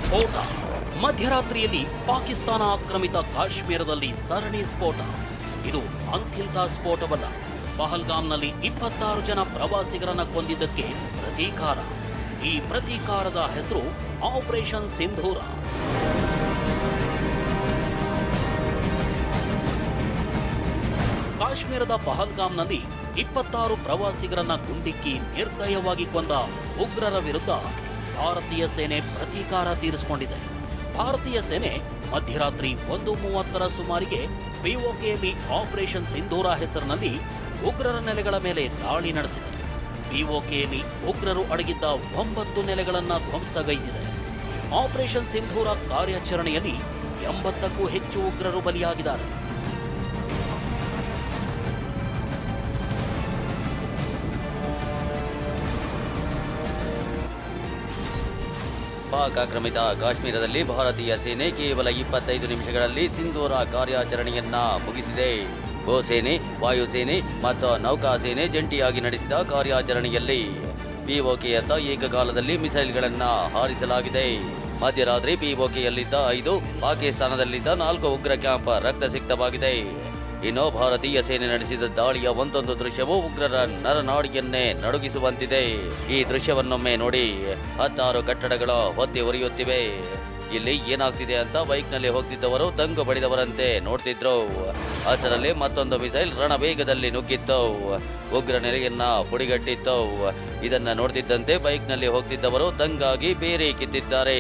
ಸ್ಫೋಟ. ಮಧ್ಯರಾತ್ರಿಯಲ್ಲಿ ಪಾಕಿಸ್ತಾನ ಆಕ್ರಮಿತ ಕಾಶ್ಮೀರದಲ್ಲಿ ಸರಣಿ ಸ್ಫೋಟ. ಇದು ಅಂತಿಂತ ಸ್ಫೋಟವಲ್ಲ. ಪಹಲ್ಗಾಮ್ನಲ್ಲಿ 26 ಜನ ಪ್ರವಾಸಿಗರನ್ನ ಕೊಂದಿದ್ದಕ್ಕೆ ಪ್ರತೀಕಾರ. ಈ ಪ್ರತೀಕಾರದ ಹೆಸರು ಆಪರೇಷನ್ ಸಿಂಧೂರ. ಕಾಶ್ಮೀರದ ಪಹಲ್ಗಾಮ್ನಲ್ಲಿ 26 ಪ್ರವಾಸಿಗರನ್ನ ಗುಂಡಿಕ್ಕಿ ನಿರ್ದಯವಾಗಿ ಕೊಂದ ಉಗ್ರರ ವಿರುದ್ಧ ಭಾರತೀಯ ಸೇನೆ ಪ್ರತೀಕಾರ ತೀರಿಸಿಕೊಂಡಿದೆ. ಭಾರತೀಯ ಸೇನೆ ಮಧ್ಯರಾತ್ರಿ 1:30 ಸುಮಾರಿಗೆ ಪಿಒಕೆಯಲ್ಲಿ ಆಪರೇಷನ್ ಸಿಂಧೂರ ಹೆಸರಿನಲ್ಲಿ ಉಗ್ರರ ನೆಲೆಗಳ ಮೇಲೆ ದಾಳಿ ನಡೆಸಿದೆ. ಪಿಒಕೆಯಲ್ಲಿ ಉಗ್ರರು ಅಡಗಿದ್ದ 9 ನೆಲೆಗಳನ್ನು ಧ್ವಂಸಗೈದಿದೆ. ಆಪರೇಷನ್ ಸಿಂಧೂರ ಕಾರ್ಯಾಚರಣೆಯಲ್ಲಿ 80ಕ್ಕೂ ಹೆಚ್ಚು ಉಗ್ರರು ಬಲಿಯಾಗಿದ್ದಾರೆ. ಪಾಕ್ ಆಕ್ರಮಿತ ಕಾಶ್ಮೀರದಲ್ಲಿ ಭಾರತೀಯ ಸೇನೆ ಕೇವಲ 25 ನಿಮಿಷಗಳಲ್ಲಿ ಸಿಂಧೂರ ಕಾರ್ಯಾಚರಣೆಯನ್ನ ಮುಗಿಸಿದೆ. ಭೂಸೇನೆ, ವಾಯುಸೇನೆ ಮತ್ತು ನೌಕಾಸೇನೆ ಜಂಟಿಯಾಗಿ ನಡೆಸಿದ ಕಾರ್ಯಾಚರಣೆಯಲ್ಲಿ ಪಿಒಕೆಯತ್ತ ಏಕಕಾಲದಲ್ಲಿ ಮಿಸೈಲ್ಗಳನ್ನು ಹಾರಿಸಲಾಗಿದೆ. ಮಧ್ಯರಾತ್ರಿ ಪಿಒಕೆಯಲ್ಲಿದ್ದ 5, ಪಾಕಿಸ್ತಾನದಲ್ಲಿದ್ದ 4 ಉಗ್ರ ಕ್ಯಾಂಪ್ ರಕ್ತಸಿಕ್ತವಾಗಿದೆ. ಇನ್ನು ಭಾರತೀಯ ಸೇನೆ ನಡೆಸಿದ ದಾಳಿಯ ಒಂದೊಂದು ದೃಶ್ಯವೂ ಉಗ್ರರ ನರನಾಡಿಯನ್ನೇ ನಡುಗಿಸುವಂತಿದೆ. ಈ ದೃಶ್ಯವನ್ನೊಮ್ಮೆ ನೋಡಿ. 16 ಕಟ್ಟಡಗಳು ಹೊತ್ತಿ ಉರಿಯುತ್ತಿವೆ. ಇಲ್ಲಿ ಏನಾಗ್ತಿದೆ ಅಂತ ಬೈಕ್ನಲ್ಲಿ ಹೋಗ್ತಿದ್ದವರು ದಂಗು ಬಡಿದವರಂತೆ ನೋಡ್ತಿದ್ರು. ಅಷ್ಟರಲ್ಲಿ ಮತ್ತೊಂದು ಮಿಸೈಲ್ ರಣವೇಗದಲ್ಲಿ ನುಗ್ಗಿತ್ತು, ಉಗ್ರ ನೆಲೆಯನ್ನ ಪುಡಿಗಟ್ಟಿತ್ತು. ಇದನ್ನ ನೋಡ್ತಿದ್ದಂತೆ ಬೈಕ್ನಲ್ಲಿ ಹೋಗ್ತಿದ್ದವರು ದಂಗಾಗಿ ಬೇರೆ ಕಿತ್ತಿದ್ದಾರೆ.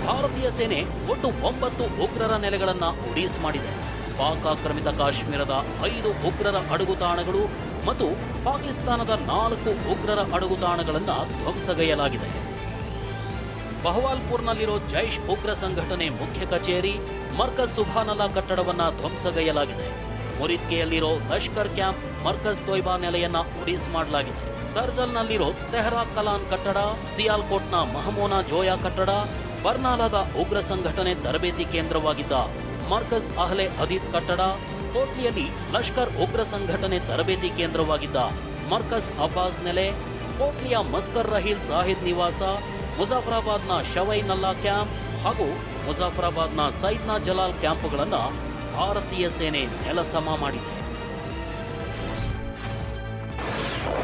ಭಾರತೀಯ ಸೇನೆ ಒಟ್ಟು 9 ಉಗ್ರರ ನೆಲೆಗಳನ್ನ ಉಡೀಸ್ ಮಾಡಿದೆ. ಪಾಕ್ ಆಕ್ರಮಿತ ಕಾಶ್ಮೀರದ 5 ಉಗ್ರರ ಅಡಗುತಾಣಗಳು ಮತ್ತು ಪಾಕಿಸ್ತಾನದ 4 ಉಗ್ರರ ಅಡಗುತಾಣಗಳನ್ನು ಧ್ವಂಸಗೈಯಲಾಗಿದೆ. ಬಹವಾಲ್ಪುರ್ನಲ್ಲಿರೋ ಜೈಷ್ ಉಗ್ರ ಸಂಘಟನೆ ಮುಖ್ಯ ಕಚೇರಿ ಮರ್ಕಜ್ ಸುಭಾನಲ್ಲಾ ಕಟ್ಟಡವನ್ನ ಧ್ವಂಸಗೈಯಲಾಗಿದೆ. ಮುರಿದ್ಕೆಯಲ್ಲಿರೋ ಲಷ್ಕರ್ ಕ್ಯಾಂಪ್ ಮರ್ಕಜ್ ತೊಯ್ಬಾ ನೆಲೆಯನ್ನ ಉಡೀಸ್ ಮಾಡಲಾಗಿದೆ. ಸರ್ಜಲ್ನಲ್ಲಿರೋ ತೆಹರಾ ಕಲಾನ್ ಕಟ್ಟಡ, ಸಿಯಾಲ್ಕೋಟ್ನ ಮಹಮೋನಾ ಜೋಯಾ ಕಟ್ಟಡ, ಬರ್ನಾಲಾದ ಉಗ್ರ ಸಂಘಟನೆ ತರಬೇತಿ ಕೇಂದ್ರವಾಗಿದ್ದ ಮರ್ಕಜ್ ಅಹ್ಲೆ ಹದೀದ್ ಕಟ್ಟಡ, ಕೋಟ್ಲಿಯಲ್ಲಿ ಲಷ್ಕರ್ ಉಗ್ರ ಸಂಘಟನೆ ತರಬೇತಿ ಕೇಂದ್ರವಾಗಿದ್ದ ಮರ್ಕಜ್ ಅಬ್ಬಾಸ್ ನೆಲೆ, ಕೋಟ್ಲಿಯ ಮಸ್ಕರ್ ರಹೀಲ್ ಸಾಹಿದ್ ನಿವಾಸ, ಮುಜಾಫರಾಬಾದ್ನ ಶವೈ ನಲ್ಲಾ ಕ್ಯಾಂಪ್ ಹಾಗೂ ಮುಜಾಫರಾಬಾದ್ನ ಸೈದ್ನಾ ಜಲಾಲ್ ಕ್ಯಾಂಪುಗಳನ್ನು ಭಾರತೀಯ ಸೇನೆ ನೆಲಸಮ ಮಾಡಿದೆ.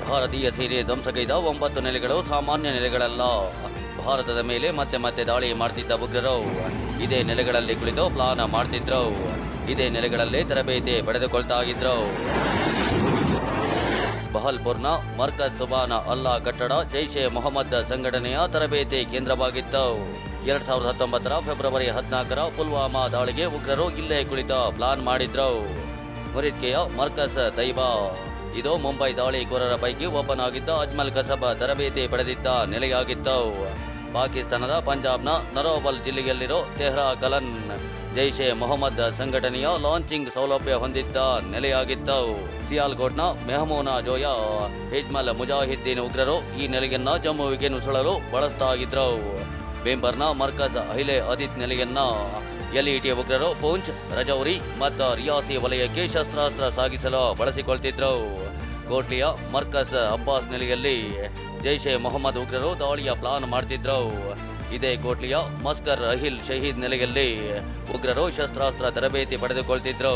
ಭಾರತೀಯ ಸೇನೆ ಧ್ವಂಸಗೈದ 9 ನೆಲೆಗಳು ಸಾಮಾನ್ಯ ನೆಲೆಗಳಲ್ಲ. ಭಾರತದ ಮೇಲೆ ಮತ್ತೆ ಮತ್ತೆ ದಾಳಿ ಮಾಡ್ತಿದ್ದ ಉಗ್ರರು ಇದೇ ನೆಲೆಗಳಲ್ಲಿ ಕುಳಿತು ಪ್ಲಾನ್ ಮಾಡ್ತಿದ್ರು. ಇದೇ ನೆಲೆಗಳಲ್ಲೇ ತರಬೇತಿ ಪಡೆದುಕೊಳ್ತಾ ಇದ್ರು. ಬಹಲ್ಪುರ್ನ ಮರ್ಕಜ್ ಸುಬಾನ ಅಲ್ಲಾ ಕಟ್ಟಡ ಜೈಷೆ ಮೊಹಮ್ಮದ್ ಸಂಘಟನೆಯ ತರಬೇತಿ ಕೇಂದ್ರವಾಗಿತ್ತು. 2019 ಫೆಬ್ರವರಿ 14 ಪುಲ್ವಾಮಾ ದಾಳಿಗೆ ಉಗ್ರರು ಇಲ್ಲೇ ಕುಳಿತು ಪ್ಲಾನ್ ಮಾಡಿದ್ರು. ಮುರಿದ್ಕೆಯ ಮರ್ಕಜ್ ತೈಬಾ ಇದು ಮುಂಬೈ ದಾಳಿಕೋರರ ಪೈಕಿ ಒಬ್ಬನಾಗಿದ್ದ ಅಜ್ಮಲ್ ಕಸಬ್ ತರಬೇತಿ ಪಡೆದಿದ್ದ ನೆಲೆಯಾಗಿತ್ತು. ಪಾಕಿಸ್ತಾನದ ಪಂಜಾಬ್ನ ನರೋಬಲ್ ಜಿಲ್ಲೆಯಲ್ಲಿರೋ ತೆಹರಾ ಕಲನ್ ಜೈಷೆ ಮೊಹಮ್ಮದ್ ಸಂಘಟನೆಯ ಲಾಂಚಿಂಗ್ ಸೌಲಭ್ಯ ಹೊಂದಿದ್ದ ನೆಲೆಯಾಗಿತ್ತು. ಸಿಯಾಲ್ಕೋಟ್ನ ಮೆಹಮೂನಾ ಜೋಯಾ ಹಿಜ್ಮಲ್ ಮುಜಾಹಿದ್ದೀನ್ ಉಗ್ರರು ಈ ನೆಲೆಯನ್ನ ಜಮ್ಮುವಿಗೆ ನುಸುಳಲು ಬಳಸ್ತಾ ಇದ್ರು. ಬೇಂಬರ್ನ ಮರ್ಕಜ್ ಅಹ್ಲೆ ಹದೀದ್ ನೆಲೆಯನ್ನ ಎಲ್ಇಟಿ ಉಗ್ರರು ಪೂಂಚ್, ರಜೌರಿ ಮತ್ತು ರಿಯಾಸಿ ವಲಯಕ್ಕೆ ಶಸ್ತ್ರಾಸ್ತ್ರ ಸಾಗಿಸಲು ಬಳಸಿಕೊಳ್ತಿದ್ರು. ಕೋಟ್ಲಿಯ ಮರ್ಕಜ್ ಅಬ್ಬಾಸ್ ನೆಲೆಯಲ್ಲಿ ಜೈಷೆ ಮೊಹಮ್ಮದ್ ಉಗ್ರರು ದಾಳಿಯ ಪ್ಲಾನ್ ಮಾಡ್ತಿದ್ರು. ಇದೇ ಕೋಟ್ಲಿಯ ಮಸ್ಕರ್ ರಹೀಲ್ ಶಹೀದ್ ನೆಲೆಯಲ್ಲಿ ಉಗ್ರರು ಶಸ್ತ್ರಾಸ್ತ್ರ ತರಬೇತಿ ಪಡೆದುಕೊಳ್ತಿದ್ರು.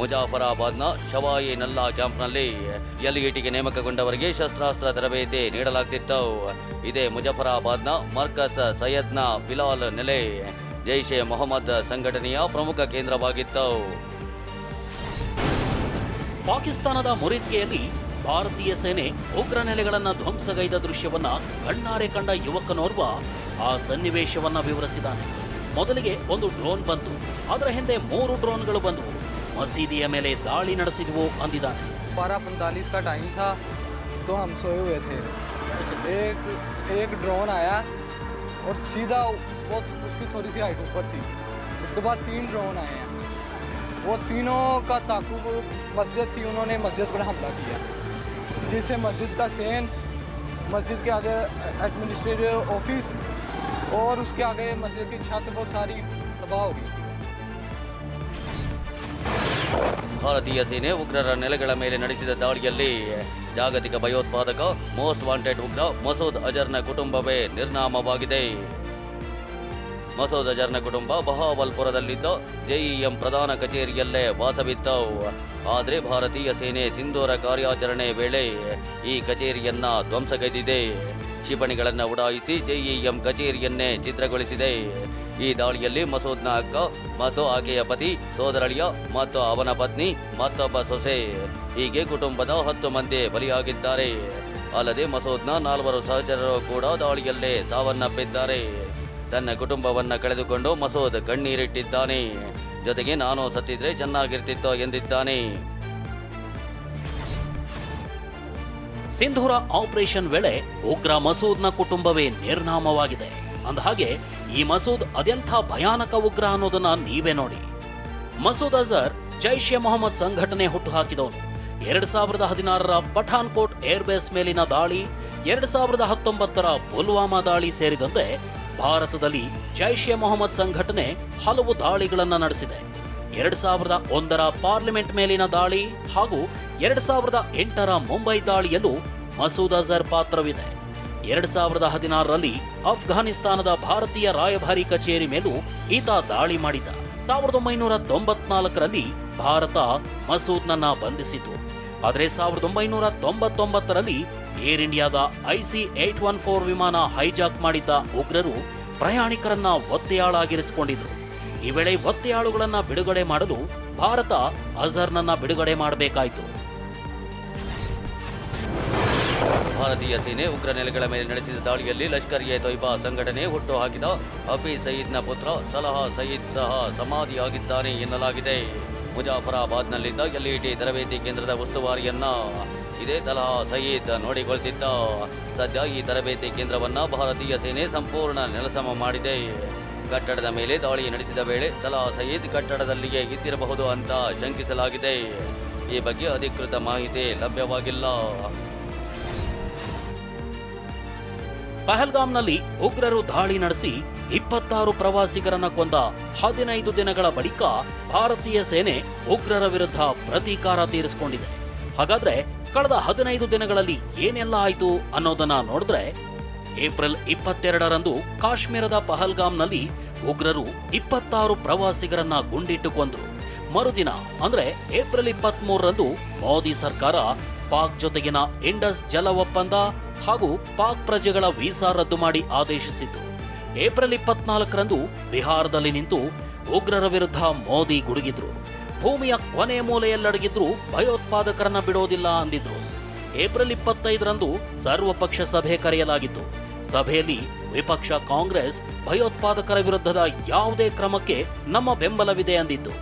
ಮುಜಾಫರಾಬಾದ್ನ ಶವಾಯಿ ನಲ್ಲಾ ಕ್ಯಾಂಪ್ನಲ್ಲಿ ಎಲ್ಇಟಿಗೆ ನೇಮಕಗೊಂಡವರಿಗೆ ಶಸ್ತ್ರಾಸ್ತ್ರ ತರಬೇತಿ ನೀಡಲಾಗ್ತಿತ್ತು. ಇದೇ ಮುಜಫರಾಬಾದ್ನ ಮರ್ಕಜ್ ಸೈಯದ್ನ ಬಿಲಾಲ್ ನೆಲೆ ಜೈಷೆ ಮೊಹಮ್ಮದ್ ಸಂಘಟನೆಯ ಪ್ರಮುಖ ಕೇಂದ್ರವಾಗಿತ್ತು. ಪಾಕಿಸ್ತಾನದ ಮುರಿದ್ಕೆಯಲ್ಲಿ ಭಾರತೀಯ ಸೇನೆ ಉಗ್ರ ನೆಲೆಗಳನ್ನು ಧ್ವಂಸಗೈದ ದೃಶ್ಯವನ್ನ ಕಣ್ಣಾರೆ ಕಂಡ ಯುವಕನೋರ್ವ ಆ ಸನ್ನಿವೇಶವನ್ನ ವಿವರಿಸಿದ್ದಾನೆ. ಮೊದಲಿಗೆ ಒಂದು ಡ್ರೋನ್ ಬಂತು, ಅದರ ಹಿಂದೆ 3 ಡ್ರೋನ್ಗಳು ಬಂದವು, ಮಸೀದಿಯ ಮೇಲೆ ದಾಳಿ ನಡೆಸಿದವು ಅಂದಿದ್ದಾನೆ. 12:45 का टाइम था तो हम सोए हुए थे. एक ड्रोन आया और सीधा वो उसकी थोड़ी सी हाइट ऊपर थी. उसके बाद 3 ड्रोन आए हैं. वो तीनों का ताकुब मस्जिद थी, उन्होंने मस्जिद पर हमला किया, जिससे मस्जिद का सेन, मस्जिद के आगे एडमिनिस्ट्रेटिव ऑफिस और उसके आगे मस्जिद की छत बहुत सारी तबाह हो गई थी. ಭಾರತೀಯ ಸೇನೆ ಉಗ್ರರ ನೆಲೆಗಳ ಮೇಲೆ ನಡೆಸಿದ ದಾಳಿಯಲ್ಲಿ ಜಾಗತಿಕ ಭಯೋತ್ಪಾದಕ ಮೋಸ್ಟ್ ವಾಂಟೆಡ್ ಉಗ್ರ ಮಸೂದ್ ಅಜರ್ನ ಕುಟುಂಬವೇ ನಿರ್ನಾಮವಾಗಿದೆ. ಮಸೂದ್ ಅಜರ್ನ ಕುಟುಂಬ ಬಹಾವಲ್ಪುರದಲ್ಲಿದ್ದ ಜೆಇಎಂ ಪ್ರಧಾನ ಕಚೇರಿಯಲ್ಲೇ ವಾಸವಿದ್ದವು. ಆದರೆ ಭಾರತೀಯ ಸೇನೆ ಸಿಂಧೂರ ಕಾರ್ಯಾಚರಣೆ ವೇಳೆ ಈ ಕಚೇರಿಯನ್ನ ಧ್ವಂಸಗೈದಿದೆ. ಕ್ಷಿಪಣಿಗಳನ್ನು ಉಡಾಯಿಸಿ ಜೆಇಎಂ ಕಚೇರಿಯನ್ನೇ ಛಿದ್ರಗೊಳಿಸಿದೆ. ಈ ದಾಳಿಯಲ್ಲಿ ಮಸೂದ್ನ ಅಕ್ಕ ಮತ್ತು ಆಕೆಯ ಪತಿ, ಸೋದರಳಿಯ ಮತ್ತು ಅವನ ಪತ್ನಿ, ಮತ್ತೊಬ್ಬ ಸೊಸೆ ಹೀಗೆ ಕುಟುಂಬದ 10 ಮಂದಿ ಬಲಿಯಾಗಿದ್ದಾರೆ. ಅಲ್ಲದೆ ಮಸೂದ್ನ 4 ಸಹಚರರು ಕೂಡ ದಾಳಿಯಲ್ಲೇ ಸಾವನ್ನಪ್ಪಿದ್ದಾರೆ. ತನ್ನ ಕುಟುಂಬವನ್ನ ಕಳೆದುಕೊಂಡು ಮಸೂದ್ ಕಣ್ಣೀರಿಟ್ಟಿದ್ದಾನೆ. ಜೊತೆಗೆ ನಾನು ಸತ್ತಿದ್ರೆ ಚೆನ್ನಾಗಿರ್ತಿತ್ತೋ ಎಂದಿದ್ದಾನೆ. ಸಿಂಧೂರ ಆಪರೇಷನ್ ವೇಳೆ ಉಗ್ರ ಮಸೂದ್ನ ಕುಟುಂಬವೇ ನಿರ್ನಾಮವಾಗಿದೆ. ಅಂದಹಾಗೆ ಈ ಮಸೂದ್ ಅದೆಂಥ ಭಯಾನಕ ಉಗ್ರ ಅನ್ನೋದನ್ನ ನೀವೇ ನೋಡಿ. ಮಸೂದ್ ಅಜರ್ ಜೈಷ್ ಎ ಮೊಹಮ್ಮದ್ ಸಂಘಟನೆ ಹುಟ್ಟುಹಾಕಿದವನು. 2016ರ ಪಠಾನ್ಕೋಟ್ ಏರ್ಬೇಸ್ ಮೇಲಿನ ದಾಳಿ, 2019ರ ಪುಲ್ವಾಮಾ ದಾಳಿ ಸೇರಿದಂತೆ ಭಾರತದಲ್ಲಿ ಜೈಷ್ ಎ ಮೊಹಮ್ಮದ್ ಸಂಘಟನೆ ಹಲವು ದಾಳಿಗಳನ್ನು ನಡೆಸಿದೆ. 2001ರ ಪಾರ್ಲಿಮೆಂಟ್ ಮೇಲಿನ ದಾಳಿ ಹಾಗೂ 2008ರ ಮುಂಬೈ ದಾಳಿಯಲ್ಲೂ ಮಸೂದ್ ಅಜರ್ ಪಾತ್ರವಿದೆ. 2016ರಲ್ಲಿ ಅಫ್ಘಾನಿಸ್ತಾನದ ಭಾರತೀಯ ರಾಯಭಾರಿ ಕಚೇರಿ ಮೇಲೂ ಈತ ದಾಳಿ ಮಾಡಿದ್ದ. 1994ರಲ್ಲಿ ಭಾರತ ಮಸೂದ್ನನ್ನ ಬಂಧಿಸಿತು. ಆದರೆ 1999ರಲ್ಲಿ ಏರ್ ಇಂಡಿಯಾದ IC-814 ವಿಮಾನ ಹೈಜಾಕ್ ಮಾಡಿದ್ದ ಉಗ್ರರು ಪ್ರಯಾಣಿಕರನ್ನ ಒತ್ತೆಯಾಳಾಗಿರಿಸಿಕೊಂಡಿದ್ರು. ಈ ವೇಳೆ ಒತ್ತೆಯಾಳುಗಳನ್ನ ಬಿಡುಗಡೆ ಮಾಡಲು ಭಾರತ ಅಜರ್ನನ್ನ ಬಿಡುಗಡೆ ಮಾಡಬೇಕಾಯಿತು. ಭಾರತೀಯ ಸೇನೆ ಉಗ್ರ ನೆಲೆಗಳ ಮೇಲೆ ನಡೆಸಿದ ದಾಳಿಯಲ್ಲಿ ಲಷ್ಕರ್ ಎ ತೊಯ್ಬಾ ಸಂಘಟನೆ ಹುಟ್ಟುಹಾಕಿದ ಹಫೀಜ್ ಸಯೀದ್ನ ಪುತ್ರ ಸಲಾಹ್ ಸಯೀದ್ ಸಹ ಸಮಾಧಿಯಾಗಿದ್ದಾನೆ ಎನ್ನಲಾಗಿದೆ. ಮುಜಾಫರಾಬಾದ್ನಲ್ಲಿದ್ದ LET ತರಬೇತಿ ಕೇಂದ್ರದ ಉಸ್ತುವಾರಿಯನ್ನ ಇದೇ ಸಲಾಹ್ ಸಯೀದ್ ನೋಡಿಕೊಳ್ತಿದ್ದ. ಸದ್ಯ ಈ ತರಬೇತಿ ಕೇಂದ್ರವನ್ನ ಭಾರತೀಯ ಸೇನೆ ಸಂಪೂರ್ಣ ನೆಲಸಮ ಮಾಡಿದೆ. ಕಟ್ಟಡದ ಮೇಲೆ ದಾಳಿ ನಡೆಸಿದ ವೇಳೆ ಸಲಾಹ್ ಸಯೀದ್ ಕಟ್ಟಡದಲ್ಲಿಯೇ ಇದ್ದಿರಬಹುದು ಅಂತ ಶಂಕಿಸಲಾಗಿದೆ. ಈ ಬಗ್ಗೆ ಅಧಿಕೃತ ಮಾಹಿತಿ ಲಭ್ಯವಾಗಿಲ್ಲ. ಪಹಲ್ಗಾಮ್ನಲ್ಲಿ ಉಗ್ರರು ದಾಳಿ ನಡೆಸಿ 26 ಪ್ರವಾಸಿಗರನ್ನ ಕೊಂದ 15 ದಿನಗಳ ಬಳಿಕ ಭಾರತೀಯ ಸೇನೆ ಉಗ್ರರ ವಿರುದ್ಧ ಪ್ರತೀಕಾರ ತೀರಿಸಿಕೊಂಡಿದೆ. ಹಾಗಾದ್ರೆ ಕಳೆದ 15 ದಿನಗಳಲ್ಲಿ ಏನೆಲ್ಲ ಆಯಿತು ಅನ್ನೋದನ್ನ ನೋಡಿದ್ರೆ, ಏಪ್ರಿಲ್ 22ರಂದು ಕಾಶ್ಮೀರದ ಪಹಲ್ಗಾಮ್ನಲ್ಲಿ ಉಗ್ರರು 26 ಪ್ರವಾಸಿಗರನ್ನ ಗುಂಡಿಟ್ಟು ಕೊಂದ್ರು. ಮರುದಿನ ಅಂದ್ರೆ ಏಪ್ರಿಲ್ 23ರಂದು ಮೋದಿ ಸರ್ಕಾರ ಪಾಕ್ ಜೊತೆಗಿನ ಇಂಡಸ್ ಜಲ ಒಪ್ಪಂದ ಹಾಗೂ ಪಾಕ್ ಪ್ರಜೆಗಳ ವೀಸಾ ರದ್ದು ಮಾಡಿ ಆದೇಶಿಸಿತು. ಏಪ್ರಿಲ್ 24ರಂದು ಬಿಹಾರದಲ್ಲಿ ನಿಂತು ಉಗ್ರರ ವಿರುದ್ಧ ಮೋದಿ ಗುಡುಗಿದ್ರು. ಭೂಮಿಯ ಕೊನೆ ಮೂಲೆಯಲ್ಲಡಗಿದ್ರು ಭಯೋತ್ಪಾದಕರನ್ನ ಬಿಡೋದಿಲ್ಲ ಅಂದಿದ್ರು. ಏಪ್ರಿಲ್ 25ರಂದು ಸರ್ವಪಕ್ಷ ಸಭೆ ಕರೆಯಲಾಗಿತ್ತು. ಸಭೆಯಲ್ಲಿ ವಿಪಕ್ಷ ಕಾಂಗ್ರೆಸ್ ಭಯೋತ್ಪಾದಕರ ವಿರುದ್ಧದ ಯಾವುದೇ ಕ್ರಮಕ್ಕೆ ನಮ್ಮ ಬೆಂಬಲವಿದೆ ಅಂದಿತ್ತು.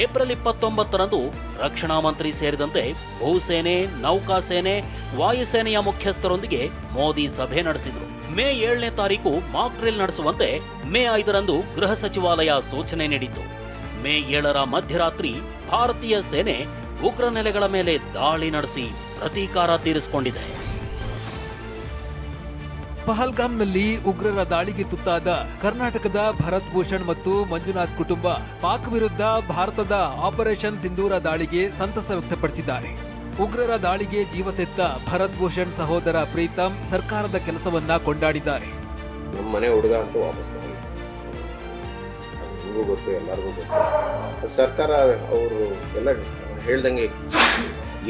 ಏಪ್ರಿಲ್ 29ರಂದು ರಕ್ಷಣಾ ಮಂತ್ರಿ ಸೇರಿದಂತೆ ಭೂಸೇನೆ, ನೌಕಾಸೇನೆ, ವಾಯುಸೇನೆಯ ಮುಖ್ಯಸ್ಥರೊಂದಿಗೆ ಮೋದಿ ಸಭೆ ನಡೆಸಿದರು. ಮೇ 7ನೇ ತಾರೀಕು ಮಾಕ್ ಡ್ರಿಲ್ ನಡೆಸುವಂತೆ ಮೇ 5ರಂದು ಗೃಹ ಸಚಿವಾಲಯ ಸೂಚನೆ ನೀಡಿತ್ತು. ಮೇ 7ರ ಮಧ್ಯರಾತ್ರಿ ಭಾರತೀಯ ಸೇನೆ ಉಗ್ರ ನೆಲೆಗಳ ಮೇಲೆ ದಾಳಿ ನಡೆಸಿ ಪ್ರತೀಕಾರ ತೀರಿಸಿಕೊಂಡಿದೆ. ಪಹಲ್ಗಾಮ್ನಲ್ಲಿ ಉಗ್ರರ ದಾಳಿಗೆ ತುತ್ತಾದ ಕರ್ನಾಟಕದ ಭರತ್ ಭೂಷಣ್ ಮತ್ತು ಮಂಜುನಾಥ್ ಕುಟುಂಬ ಪಾಕ್ ವಿರುದ್ಧ ಭಾರತದ ಆಪರೇಷನ್ ಸಿಂಧೂರ ದಾಳಿಗೆ ಸಂತಸ ವ್ಯಕ್ತಪಡಿಸಿದ್ದಾರೆ. ಉಗ್ರರ ದಾಳಿಗೆ ಜೀವತೆತ್ತ ಭರತ್ ಭೂಷಣ್ ಸಹೋದರ ಪ್ರೀತಮ್ ಸರ್ಕಾರದ ಕೆಲಸವನ್ನ ಕೊಂಡಾಡಿದ್ದಾರೆ. ನಮ್ಮ ಮನೆ ಹುಡುಗ ಅಂತೂ ವಾಪಸ್ ಬಂದಿಲ್ಲ, ನಿಮಗೂ ಗೊತ್ತು, ಎಲ್ಲರಿಗೂ ಗೊತ್ತು. ಸರ್ಕಾರ ಅವರು ಎಲ್ಲ ಹೇಳ್ದಂಗೆ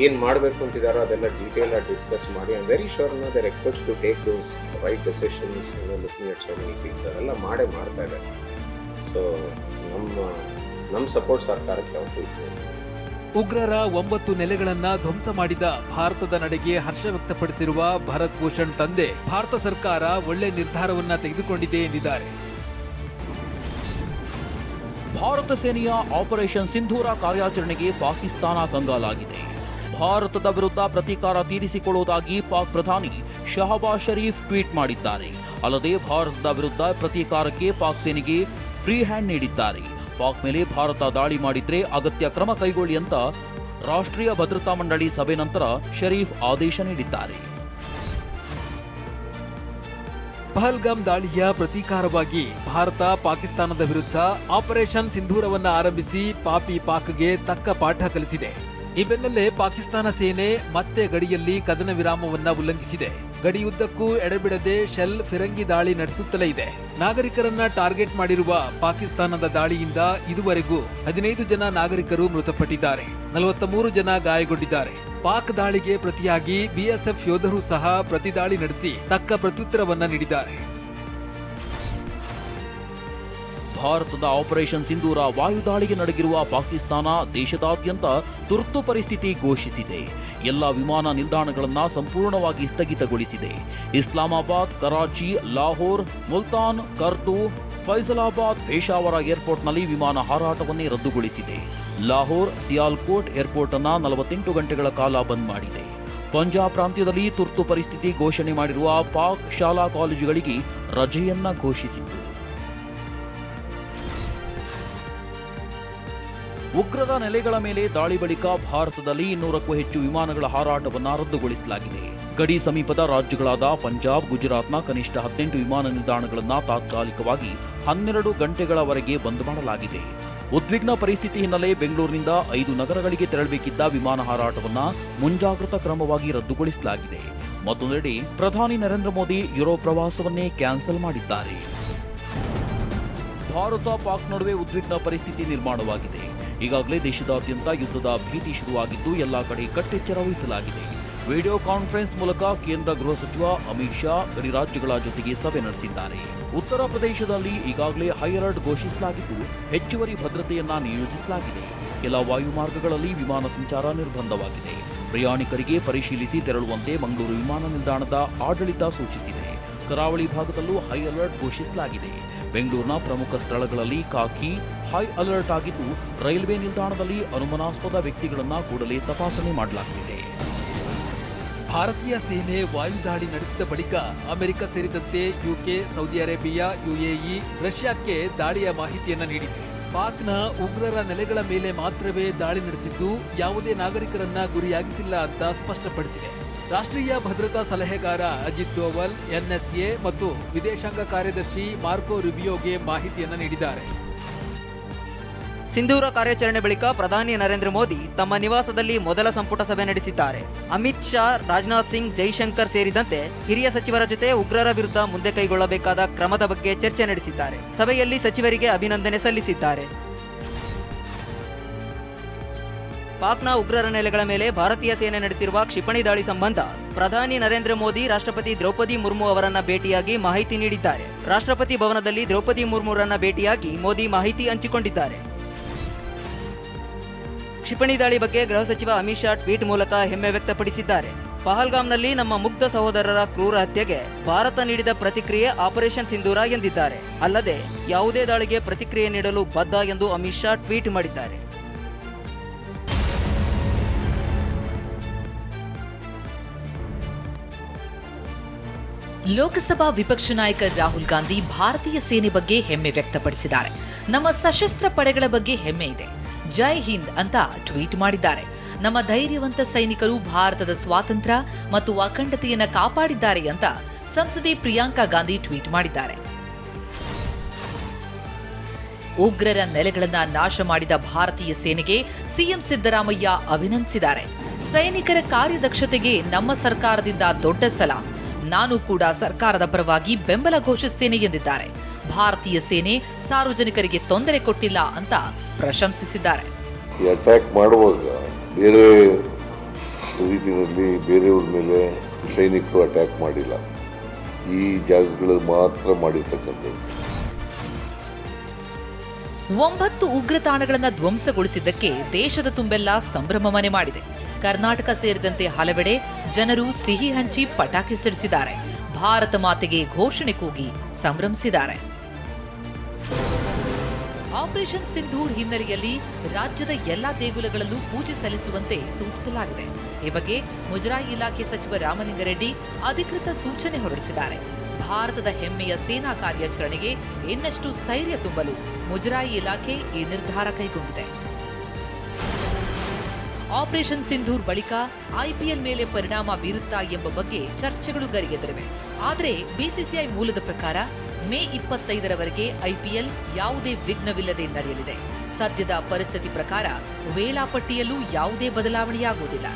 ಏನು ಮಾಡಬೇಕು ಅಂತಿದ್ದಾರೋ ಅದೆಲ್ಲ ಡೀಟೇಲ್ ಆಗಿ ಡಿಸ್ಕಸ್ ಮಾಡಿ I very sure there experts to take those right decisions, looking at so many things ಅದೆಲ್ಲ ಮಾಡ್ತಾ ಇದ್ದಾರೆ. ಸೊ ನಮ್ಮ ಸಪೋರ್ಟ್ ಸರ್ಕಾರಕ್ಕೆ ಯಾವತ್ತೂ ಇದೆ. ಉಗ್ರರ 9 ನೆಲೆಗಳನ್ನ ಧ್ವಂಸ ಮಾಡಿದ ಭಾರತದ ನಡೆಗೆ ಹರ್ಷ ವ್ಯಕ್ತಪಡಿಸಿರುವ ಭರತ್ ಭೂಷಣ್ ತಂದೆ, ಭಾರತ ಸರ್ಕಾರ ಒಳ್ಳೆ ನಿರ್ಧಾರವನ್ನ ತೆಗೆದುಕೊಂಡಿದೆ ಎಂದಿದ್ದಾರೆ. ಭಾರತ ಸೇನೆಯ ಆಪರೇಷನ್ ಸಿಂಧೂರ ಕಾರ್ಯಾಚರಣೆಗೆ ಪಾಕಿಸ್ತಾನ ಕಂಗಾಲಾಗಿದೆ. ಭಾರತದ ವಿರುದ್ಧ ಪ್ರತೀಕಾರ ತೀರಿಸಿಕೊಳ್ಳುವುದಾಗಿ ಪಾಕ್ ಪ್ರಧಾನಿ ಶಹಬಾಜ್ ಶರೀಫ್ ಟ್ವೀಟ್ ಮಾಡಿದ್ದಾರೆ. ಅಲ್ಲದೆ ಭಾರತದ ವಿರುದ್ಧ ಪ್ರತೀಕಾರಕ್ಕೆ ಪಾಕ್ ಸೇನೆಗೆ ಫ್ರೀ ಹ್ಯಾಂಡ್ ನೀಡಿದ್ದಾರೆ. ಪಾಕ್ ಮೇಲೆ ಭಾರತ ದಾಳಿ ಮಾಡಿದ್ರೆ ಅಗತ್ಯ ಕ್ರಮ ಕೈಗೊಳ್ಳಿ ಅಂತ ರಾಷ್ಟ್ರೀಯ ಭದ್ರತಾ ಮಂಡಳಿ ಸಭೆ ನಂತರ ಶರೀಫ್ ಆದೇಶ ನೀಡಿದ್ದಾರೆ. ಪಹಲ್ಗಾಮ್ ದಾಳಿಯ ಪ್ರತೀಕಾರವಾಗಿ ಭಾರತ ಪಾಕಿಸ್ತಾನದ ವಿರುದ್ಧ ಆಪರೇಷನ್ ಸಿಂಧೂರವನ್ನ ಆರಂಭಿಸಿ ಪಾಪಿ ಪಾಕ್ಗೆ ತಕ್ಕ ಪಾಠ ಕಲಿಸಿದೆ. ಈ ಬೆನ್ನಲ್ಲೇ ಪಾಕಿಸ್ತಾನ ಸೇನೆ ಮತ್ತೆ ಗಡಿಯಲ್ಲಿ ಕದನ ವಿರಾಮವನ್ನ ಉಲ್ಲಂಘಿಸಿದೆ. ಗಡಿಯುದ್ದಕ್ಕೂ ಎಡೆಬಿಡದೆ ಶೆಲ್ ಫಿರಂಗಿ ದಾಳಿ ನಡೆಸುತ್ತಲೇ ಇದೆ. ನಾಗರಿಕರನ್ನ ಟಾರ್ಗೆಟ್ ಮಾಡಿರುವ ಪಾಕಿಸ್ತಾನದ ದಾಳಿಯಿಂದ ಇದುವರೆಗೂ 15 ಜನ ನಾಗರಿಕರು ಮೃತಪಟ್ಟಿದ್ದಾರೆ, 43 ಜನ ಗಾಯಗೊಂಡಿದ್ದಾರೆ. ಪಾಕ್ ದಾಳಿಗೆ ಪ್ರತಿಯಾಗಿ ಬಿಎಸ್ಎಫ್ ಯೋಧರು ಸಹ ಪ್ರತಿದಾಳಿ ನಡೆಸಿ ತಕ್ಕ ಪ್ರತ್ಯುತ್ತರವನ್ನ ನೀಡಿದ್ದಾರೆ. ಭಾರತದ ಆಪರೇಷನ್ ಸಿಂಧೂರ ವಾಯುದಾಳಿಗೆ ನಡಗಿರುವ ಪಾಕಿಸ್ತಾನ ದೇಶದಾದ್ಯಂತ ತುರ್ತು ಪರಿಸ್ಥಿತಿ ಘೋಷಿಸಿದೆ. ಎಲ್ಲ ವಿಮಾನ ನಿಲ್ದಾಣಗಳನ್ನು ಸಂಪೂರ್ಣವಾಗಿ ಸ್ಥಗಿತಗೊಳಿಸಿದೆ. ಇಸ್ಲಾಮಾಬಾದ್, ಕರಾಚಿ, ಲಾಹೋರ್, ಮುಲ್ತಾನ್, ಕರ್ದು, ಫೈಸಲಾಬಾದ್, ಪೇಶಾವರ ಏರ್ಪೋರ್ಟ್ನಲ್ಲಿ ವಿಮಾನ ಹಾರಾಟವನ್ನೇ ರದ್ದುಗೊಳಿಸಿದೆ. ಲಾಹೋರ್, ಸಿಯಾಲ್ಕೋಟ್ ಏರ್ಪೋರ್ಟ್ ಅನ್ನು 48 ಗಂಟೆಗಳ ಕಾಲ ಬಂದ್ ಮಾಡಿದೆ. ಪಂಜಾಬ್ ಪ್ರಾಂತ್ಯದಲ್ಲಿ ತುರ್ತು ಪರಿಸ್ಥಿತಿ ಘೋಷಣೆ ಮಾಡಿರುವ ಪಾಕ್ ಶಾಲಾ ಕಾಲೇಜುಗಳಿಗೆ ರಜೆಯನ್ನ ಘೋಷಿಸಿತ್ತು. ಉಗ್ರರ ನೆಲೆಗಳ ಮೇಲೆ ದಾಳಿ ಬಳಿಕ ಭಾರತದಲ್ಲಿ 200ಕ್ಕೂ ಹೆಚ್ಚು ವಿಮಾನಗಳ ಹಾರಾಟವನ್ನು ರದ್ದುಗೊಳಿಸಲಾಗಿದೆ. ಗಡಿ ಸಮೀಪದ ರಾಜ್ಯಗಳಾದ ಪಂಜಾಬ್, ಗುಜರಾತ್ನ ಕನಿಷ್ಠ 18 ವಿಮಾನ ನಿಲ್ದಾಣಗಳನ್ನು ತಾತ್ಕಾಲಿಕವಾಗಿ 12 ಗಂಟೆಗಳವರೆಗೆ ಬಂದ್ ಮಾಡಲಾಗಿದೆ. ಉದ್ವಿಗ್ನ ಪರಿಸ್ಥಿತಿ ಹಿನ್ನೆಲೆ ಬೆಂಗಳೂರಿನಿಂದ 5 ನಗರಗಳಿಗೆ ತೆರಳಬೇಕಿದ್ದ ವಿಮಾನ ಹಾರಾಟವನ್ನು ಮುಂಜಾಗ್ರತಾ ಕ್ರಮವಾಗಿ ರದ್ದುಗೊಳಿಸಲಾಗಿದೆ. ಮತ್ತೊಂದೆಡೆ ಪ್ರಧಾನಿ ನರೇಂದ್ರ ಮೋದಿ ಯುರೋಪ್ ಪ್ರವಾಸವನ್ನೇ ಕ್ಯಾನ್ಸಲ್ ಮಾಡಿದ್ದಾರೆ. ಭಾರತ ಪಾಕ್ ನಡುವೆ ಉದ್ವಿಗ್ನ ಪರಿಸ್ಥಿತಿ ನಿರ್ಮಾಣವಾಗಿದೆ. ಈಗಾಗಲೇ ದೇಶದಾದ್ಯಂತ ಯುದ್ಧದ ಭೀತಿ ಶುರುವಾಗಿದ್ದು ಎಲ್ಲ ಕಡೆ ಕಟ್ಟೆಚ್ಚರ ವಹಿಸಲಾಗಿದೆ. ವಿಡಿಯೋ ಕಾನ್ಫರೆನ್ಸ್ ಮೂಲಕ ಕೇಂದ್ರ ಗೃಹ ಸಚಿವ ಅಮಿತ್ ಶಾ ಗಡಿ ರಾಜ್ಯಗಳ ಜೊತೆಗೆ ಸಭೆ ನಡೆಸಿದ್ದಾರೆ. ಉತ್ತರ ಪ್ರದೇಶದಲ್ಲಿ ಈಗಾಗಲೇ ಹೈ ಅಲರ್ಟ್ ಘೋಷಿಸಲಾಗಿದ್ದು ಹೆಚ್ಚುವರಿ ಭದ್ರತೆಯನ್ನ ನಿಯೋಜಿಸಲಾಗಿದೆ. ಕೆಲ ವಾಯು ಮಾರ್ಗಗಳಲ್ಲಿ ವಿಮಾನ ಸಂಚಾರ ನಿರ್ಬಂಧವಾಗಿದೆ. ಪ್ರಯಾಣಿಕರಿಗೆ ಪರಿಶೀಲಿಸಿ ತೆರಳುವಂತೆ ಮಂಗಳೂರು ವಿಮಾನ ನಿಲ್ದಾಣದ ಆಡಳಿತ ಸೂಚಿಸಿದೆ. ಕರಾವಳಿ ಭಾಗದಲ್ಲೂ ಹೈ ಅಲರ್ಟ್ ಘೋಷಿಸಲಾಗಿದೆ. ಬೆಂಗಳೂರಿನ ಪ್ರಮುಖ ಸ್ಥಳಗಳಲ್ಲಿ ಖಾಕಿ ಹೈ ಅಲರ್ಟ್ ಆಗಿದ್ದು ರೈಲ್ವೆ ನಿಲ್ದಾಣದಲ್ಲಿ ಅನುಮಾನಾಸ್ಪದ ವ್ಯಕ್ತಿಗಳನ್ನು ಕೂಡಲೇ ತಪಾಸಣೆ ಮಾಡಲಾಗುತ್ತಿದೆ. ಭಾರತೀಯ ಸೇನೆ ವಾಯುದಾಳಿ ನಡೆಸಿದ ಬಳಿಕ ಅಮೆರಿಕ ಸೇರಿದಂತೆ ಯುಕೆ, ಸೌದಿ ಅರೇಬಿಯಾ, ಯುಎಇ, ರಷ್ಯಾಕ್ಕೆ ದಾಳಿಯ ಮಾಹಿತಿಯನ್ನ ನೀಡಿದೆ. ಪಾಕ್ನ ಉಗ್ರರ ನೆಲೆಗಳ ಮೇಲೆ ಮಾತ್ರವೇ ದಾಳಿ ನಡೆಸಿದ್ದು ಯಾವುದೇ ನಾಗರಿಕರನ್ನ ಗುರಿಯಾಗಿಸಿಲ್ಲ ಅಂತ ಸ್ಪಷ್ಟಪಡಿಸಿದೆ. ರಾಷ್ಟ್ರೀಯ ಭದ್ರತಾ ಸಲಹೆಗಾರ ಅಜಿತ್ ದೋವಲ್ ಎನ್ಎಸ್ಎ ಮತ್ತು ವಿದೇಶಾಂಗ ಕಾರ್ಯದರ್ಶಿ ಮಾರ್ಕೋ ರುಬಿಯೋಗೆ ಮಾಹಿತಿಯನ್ನ ನೀಡಿದ್ದಾರೆ. ಸಿಂಧೂರ ಕಾರ್ಯಾಚರಣೆ ಬಳಿಕ ಪ್ರಧಾನಿ ನರೇಂದ್ರ ಮೋದಿ ತಮ್ಮ ನಿವಾಸದಲ್ಲಿ ಮೊದಲ ಸಂಪುಟ ಸಭೆ ನಡೆಸಿದ್ದಾರೆ. ಅಮಿತ್ ಶಾ, ರಾಜನಾಥ್ ಸಿಂಗ್, ಜೈಶಂಕರ್ ಸೇರಿದಂತೆ ಹಿರಿಯ ಸಚಿವರ ಜೊತೆ ಉಗ್ರರ ವಿರುದ್ಧ ಮುಂದೆ ಕೈಗೊಳ್ಳಬೇಕಾದ ಕ್ರಮದ ಬಗ್ಗೆ ಚರ್ಚೆ ನಡೆಸಿದ್ದಾರೆ. ಸಭೆಯಲ್ಲಿ ಸಚಿವರಿಗೆ ಅಭಿನಂದನೆ ಸಲ್ಲಿಸಿದ್ದಾರೆ. ಪಾಕ್ನ ಉಗ್ರರ ನೆಲೆಗಳ ಮೇಲೆ ಭಾರತೀಯ ಸೇನೆ ನಡೆಸಿರುವ ಕ್ಷಿಪಣಿ ದಾಳಿ ಸಂಬಂಧ ಪ್ರಧಾನಿ ನರೇಂದ್ರ ಮೋದಿ ರಾಷ್ಟ್ರಪತಿ ದ್ರೌಪದಿ ಮುರ್ಮು ಅವರನ್ನ ಭೇಟಿಯಾಗಿ ಮಾಹಿತಿ ನೀಡಿದ್ದಾರೆ. ರಾಷ್ಟ್ರಪತಿ ಭವನದಲ್ಲಿ ದ್ರೌಪದಿ ಮುರ್ಮುರನ್ನ ಭೇಟಿಯಾಗಿ ಮೋದಿ ಮಾಹಿತಿ ಹಂಚಿಕೊಂಡಿದ್ದಾರೆ. ಕ್ಷಿಪಣಿ ದಾಳಿ ಬಗ್ಗೆ ಗೃಹ ಸಚಿವ ಅಮಿತ್ ಶಾ ಟ್ವೀಟ್ ಮೂಲಕ ಹೆಮ್ಮೆ ವ್ಯಕ್ತಪಡಿಸಿದ್ದಾರೆ. ಪಹಲ್ಗಾಮ್ನಲ್ಲಿ ನಮ್ಮ ಮುಗ್ಧ ಸಹೋದರರ ಕ್ರೂರ ಹತ್ಯೆಗೆ ಭಾರತ ನೀಡಿದ ಪ್ರತಿಕ್ರಿಯೆ ಆಪರೇಷನ್ ಸಿಂಧೂರ ಎಂದಿದ್ದಾರೆ. ಅಲ್ಲದೆ ಯಾವುದೇ ದಾಳಿಗೆ ಪ್ರತಿಕ್ರಿಯೆ ನೀಡಲು ಬದ್ಧ ಎಂದು ಅಮಿತ್ ಶಾ ಟ್ವೀಟ್ ಮಾಡಿದ್ದಾರೆ. ಲೋಕಸಭಾ ವಿಪಕ್ಷ ನಾಯಕ ರಾಹುಲ್ ಗಾಂಧಿ ಭಾರತೀಯ ಸೇನೆ ಬಗ್ಗೆ ಹೆಮ್ಮೆ ವ್ಯಕ್ತಪಡಿಸಿದ್ದಾರೆ. ನಮ್ಮ ಸಶಸ್ತ್ರ ಪಡೆಗಳ ಬಗ್ಗೆ ಹೆಮ್ಮೆ ಇದೆ, ಜೈ ಹಿಂದ್ ಅಂತ ಟ್ವೀಟ್ ಮಾಡಿದ್ದಾರೆ. ನಮ್ಮ ಧೈರ್ಯವಂತ ಸೈನಿಕರು ಭಾರತದ ಸ್ವಾತಂತ್ರ್ಯ ಮತ್ತು ಅಖಂಡತೆಯನ್ನು ಕಾಪಾಡಿದ್ದಾರೆ ಅಂತ ಸಂಸದೆ ಪ್ರಿಯಾಂಕಾ ಗಾಂಧಿ ಟ್ವೀಟ್ ಮಾಡಿದ್ದಾರೆ. ಉಗ್ರರ ನೆಲೆಗಳನ್ನ ನಾಶ ಮಾಡಿದ ಭಾರತೀಯ ಸೇನೆಗೆ ಸಿಎಂ ಸಿದ್ದರಾಮಯ್ಯ ಅಭಿನಂದಿಸಿದ್ದಾರೆ. ಸೈನಿಕರ ಕಾರ್ಯದಕ್ಷತೆಗೆ ನಮ್ಮ ಸರ್ಕಾರದಿಂದ ದೊಡ್ಡ ಸಲಾಂ. ನಾನು ಕೂಡ ಸರ್ಕಾರದ ಪರವಾಗಿ ಬೆಂಬಲ ಘೋಷಿಸುತ್ತೇನೆ ಎಂದಿದ್ದಾರೆ. ಭಾರತೀಯ ಸೇನೆ ಸಾರ್ವಜನಿಕರಿಗೆ ತೊಂದರೆ ಕೊಟ್ಟಿಲ್ಲ ಅಂತ ಪ್ರಶಂಸಿಸಿದ್ದಾರೆ. ಈ ಅಟ್ಯಾಕ್ ಮಾಡುವಾಗ ಬೇರೆ ರೀತಿಯಲ್ಲಿ ಬೇರೆಯವ್ರ ಮೇಲೆ ಸೈನಿಕರು ಅಟ್ಯಾಕ್ ಮಾಡಿಲ್ಲ, ಈ ಜಾಗಗಳಲ್ಲಿ ಮಾತ್ರ ಮಾಡಿರ್ತಕ್ಕಂಥದ್ದು. 9 ಉಗ್ರ ತಾಣಗಳನ್ನು ಧ್ವಂಸಗೊಳಿಸಿದ್ದಕ್ಕೆ ದೇಶದ ತುಂಬೆಲ್ಲ ಸಂಭ್ರಮ ಮನೆ ಮಾಡಿದೆ. ಕರ್ನಾಟಕ ಸೇರಿದಂತೆ ಹಲವೆಡೆ ಜನರು ಸಿಹಿ ಹಂಚಿ ಪಟಾಕಿ ಸಿಡಿಸಿದ್ದಾರೆ. ಭಾರತ ಮಾತೆಗೆ ಘೋಷಣೆ ಕೂಗಿ ಸಂಭ್ರಮಿಸಿದ್ದಾರೆ. ಆಪರೇಷನ್ ಸಿಂಧೂರ್ ಹಿನ್ನೆಲೆಯಲ್ಲಿ ರಾಜ್ಯದ ಎಲ್ಲಾ ದೇಗುಲಗಳಲ್ಲೂ ಪೂಜೆ ಸಲ್ಲಿಸುವಂತೆ ಸೂಚಿಸಲಾಗಿದೆ. ಈ ಬಗ್ಗೆ ಮುಜರಾಯಿ ಇಲಾಖೆ ಸಚಿವ ರಾಮಲಿಂಗಾರೆಡ್ಡಿ ಅಧಿಕೃತ ಸೂಚನೆ ಹೊರಡಿಸಿದ್ದಾರೆ. ಭಾರತದ ಹೆಮ್ಮೆಯ ಸೇನಾ ಕಾರ್ಯಾಚರಣೆಗೆ ಇನ್ನಷ್ಟು ಸ್ಥೈರ್ಯ ತುಂಬಲು ಮುಜರಾಯಿ ಇಲಾಖೆ ಈ ನಿರ್ಧಾರ ಕೈಗೊಂಡಿದೆ. ಆಪರೇಷನ್ ಸಿಂಧೂರ್ ಬಳಿಕ ಐಪಿಎಲ್ ಮೇಲೆ ಪರಿಣಾಮ ಬೀರುತ್ತಾ ಎಂಬ ಬಗ್ಗೆ ಚರ್ಚೆಗಳು ಗರಿಗೆದರಿವೆ. ಆದರೆ ಬಿಸಿಸಿಐ ಮೂಲದ ಪ್ರಕಾರ ಮೇ 25ರವರೆಗೆ ಐಪಿಎಲ್ ಯಾವುದೇ ವಿಘ್ನವಿಲ್ಲದೆ ನಡೆಯಲಿದೆ. ಸದ್ಯದ ಪರಿಸ್ಥಿತಿ ಪ್ರಕಾರ ವೇಳಾಪಟ್ಟಿಯಲ್ಲೂ ಯಾವುದೇ ಬದಲಾವಣೆಯಾಗುವುದಿಲ್ಲ.